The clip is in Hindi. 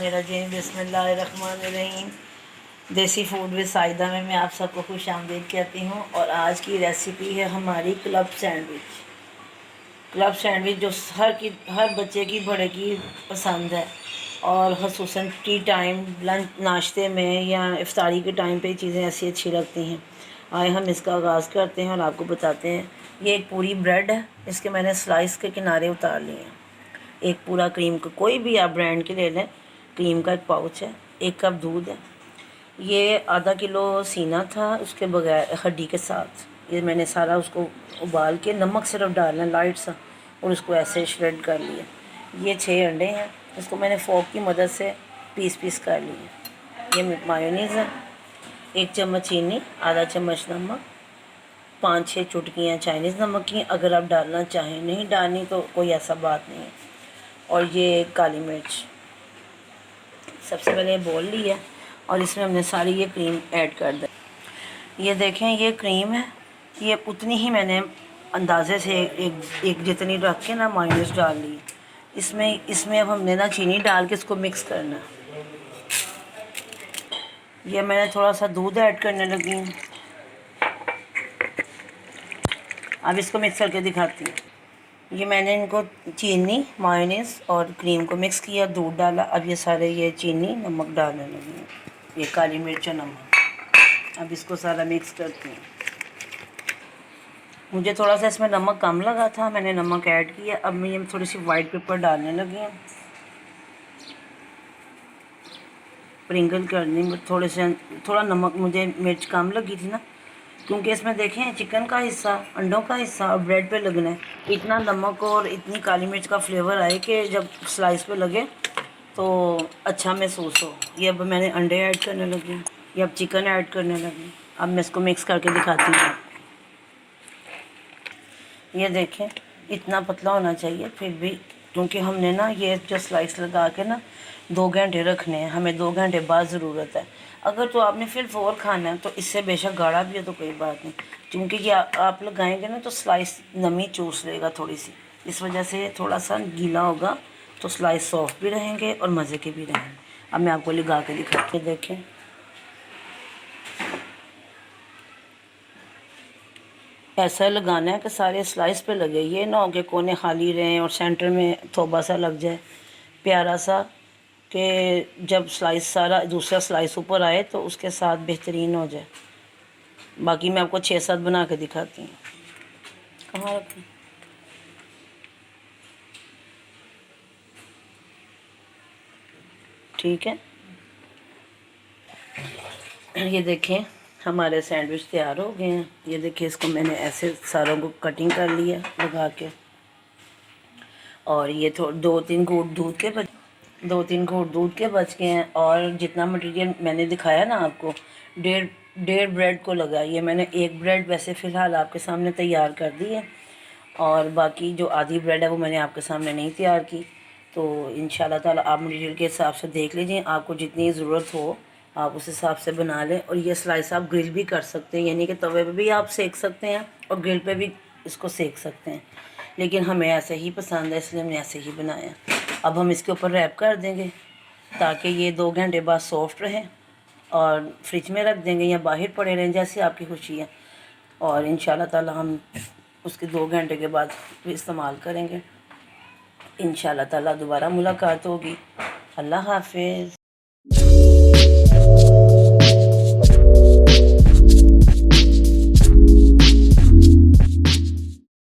मिनश्शैतानिर्रजीम बिस्मिल्लाहिर्रहमानिर्रहीम। देसी फूड विद साइदा में मैं आप सबको खुश आमदीद कहती हूँ। और आज की रेसिपी है हमारी क्लब सैंडविच। क्लब सैंडविच जो हर बच्चे की बड़े की पसंद है, और ख़ुसूसन टी टाइम, लंच, नाश्ते में या इफ्तारी के टाइम पे चीज़ें ऐसी अच्छी लगती हैं। आए हम इसका आगाज़ करते हैं और आपको बताते हैं। ये एक पूरी ब्रेड है, इसके मैंने स्लाइस के किनारे उतार लिए हैं। एक पूरा क्रीम का, कोई भी आप ब्रांड के ले लें, क्रीम का एक पाउच है। 1 कप दूध है। ये आधा किलो सीना था, उसके बगैर हड्डी के साथ। ये मैंने सारा उसको उबाल के नमक सिर्फ डालना लाइट सा, और उसको ऐसे श्रेड कर लिया। ये 6 अंडे हैं, इसको मैंने फोक की मदद से पीस कर लिए। ये मायोनीज़ है, 1 चम्मच चीनी, आधा चम्मच नमक, 5-6 चुटकियाँ चाइनीज़ नमक की, अगर आप डालना चाहें। नहीं डालनी तो कोई ऐसा बात नहीं है। और ये काली मिर्च। सबसे पहले बोल लिया और इसमें हमने सारी ये क्रीम ऐड कर दी। ये देखें, ये क्रीम है, ये उतनी ही मैंने अंदाजे से एक जितनी रख के ना मायोनीज़ डाल ली। इसमें अब हमने ना चीनी डाल के इसको मिक्स करना है। ये मैंने थोड़ा सा दूध ऐड करने लगी हूँ। अब इसको मिक्स करके दिखाती हूँ। ये मैंने इनको चीनी, मायोनीज़ और क्रीम को मिक्स किया, दूध डाला। अब ये सारे ये चीनी, नमक डालने लगी, ये काली मिर्च और नमक। अब इसको सारा मिक्स करती हूँ। मुझे थोड़ा सा इसमें नमक कम लगा था, मैंने नमक ऐड किया। अब मैं ये थोड़ी सी वाइट पेपर डालने लगी हूँ, स्प्रिंकल करनी। थोड़ा नमक, मुझे मिर्च कम लगी थी ना, क्योंकि इसमें देखें चिकन का हिस्सा, अंडों का हिस्सा और ब्रेड पे लगना है। इतना नमक और इतनी काली मिर्च का फ्लेवर आए कि जब स्लाइस पे लगे तो अच्छा महसूस हो। ये अब मैंने अंडे ऐड करने लगी, ये अब चिकन ऐड करने लगी। अब मैं इसको मिक्स करके दिखाती हूँ। ये देखें, इतना पतला होना चाहिए फिर भी, क्योंकि हमने ना ये जो स्लाइस लगा के ना 2 घंटे रखने हैं, हमें 2 घंटे बाद ज़रूरत है। अगर तो आपने फिर और खाना है तो इससे बेशक गाढ़ा भी है तो कोई बात नहीं, क्योंकि ये आप लगाएंगे ना तो स्लाइस नमी चूस लेगा थोड़ी सी। इस वजह से थोड़ा सा गीला होगा तो स्लाइस सॉफ्ट भी रहेंगे और मज़े के भी रहेंगे। अब मैं आपको लगा के दिखाती हूँ। देखें, ऐसा लगाना है कि सारे स्लाइस पे लगे। ये ना हो कि कोने खाली रहें और सेंटर में थोबा सा लग जाए, प्यारा सा, कि जब स्लाइस सारा दूसरा स्लाइस ऊपर आए तो उसके साथ बेहतरीन हो जाए। बाकी मैं आपको 6-7 बना के दिखाती हूँ। कहाँ रखें? ठीक है, ये देखें हमारे सैंडविच तैयार हो गए हैं। ये देखिए, इसको मैंने ऐसे सारों को कटिंग कर लिया लगा के। और ये 2-3 घूंट दूध के 2-3 घूंट दूध के बच गए हैं। और जितना मटेरियल मैंने दिखाया ना आपको, डेढ़ डेढ़ ब्रेड को लगा। ये मैंने 1 ब्रेड वैसे फ़िलहाल आपके सामने तैयार कर दी है, और बाकी जो आधी ब्रेड है वो मैंने आपके सामने नहीं तैयार की। तो इंशाल्लाह ताला आप मटेरियल के हिसाब से देख लीजिए, आपको जितनी ज़रूरत हो आप उस हिसाब से बना लें। और ये स्लाइस आप ग्रिल भी कर सकते हैं, यानी कि तवे पे भी आप सेक सकते हैं और ग्रिल पे भी इसको सेक सकते हैं, लेकिन हमें ऐसे ही पसंद है इसलिए हमने ऐसे ही बनाया। अब हम इसके ऊपर रैप कर देंगे ताकि ये 2 घंटे बाद सॉफ्ट रहे, और फ्रिज में रख देंगे या बाहर पड़े रहें, जैसे आपकी खुशी है। और इंशाल्लाह ताला हम उसके 2 घंटे के बाद इस्तेमाल करेंगे। इंशाल्लाह ताला दोबारा मुलाकात होगी। अल्लाह हाफिज़।